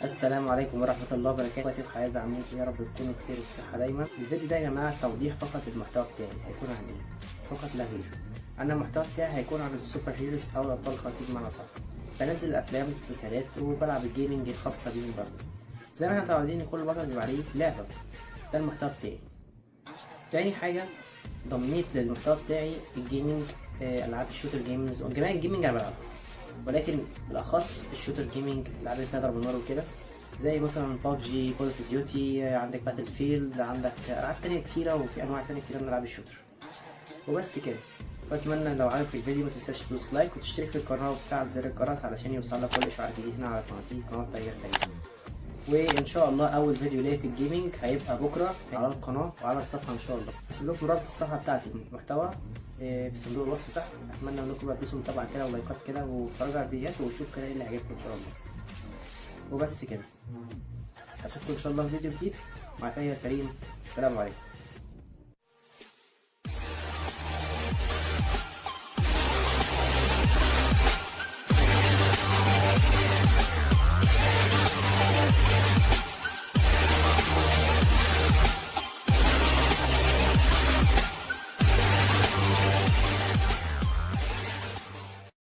السلام عليكم ورحمة الله وبركاته. اخواتي وحبايبي عاملين ايه؟ يا رب تكونوا بخير وبصحة دايما. الفيديو ده يا جماعة توضيح فقط للمحتوى بتاعي، هيكون عن ايه؟ فقط لا غير. انا المحتوى بتاعي هيكون عن السوبر هيروز او الابطال الخارقين بمعنى صح. بنزل افلام ومسلسلات وبلعب الجيمنج الخاصة بيهم برضه. زي ما احنا متعودين كل بطل بيبقى عليه لعبة. ده المحتوى بتاعي. تاني حاجة ضميت للمحتوى بتاعي الجيمنج، العاب الشوتر جيمز وجميع الجيمنج انا بلعبها، ولكن بالاخص الشوتر جيمنج، الالعاب اللي فيها ضرب النار وكده، زي مثلا بابجي، كول اوف ديوتي، عندك باتل فيلد، عندك العاب تانية كتيرة وفي انواع تانية كتيرة من العاب الشوتر. وبس كده. فاتمنى لو عجبك الفيديو متنساش تدوس لايك وتشترك في القناة وتفعل زر الجرس علشان يوصلك كل اشعار جديد هنا على قناتي، قناة تغيير تاريخ. وان شاء الله اول فيديو ليا في الجيمنج هيبقى بكره على القناه وعلى الصفحه ان شاء الله. هسيب لكم رابط الصفحه بتاعتي المحتوى في صندوق الوصف تحت. اتمنى انكم بقى تدوسوا متابعه كده ولايكات كده وتتفرجوا على الفيديوهات وتشوفوا كده ايه اللي عجبكم ان شاء الله. وبس كده. اشوفكم ان شاء الله في فيديو جديد. مع تحية كريم. السلام عليكم.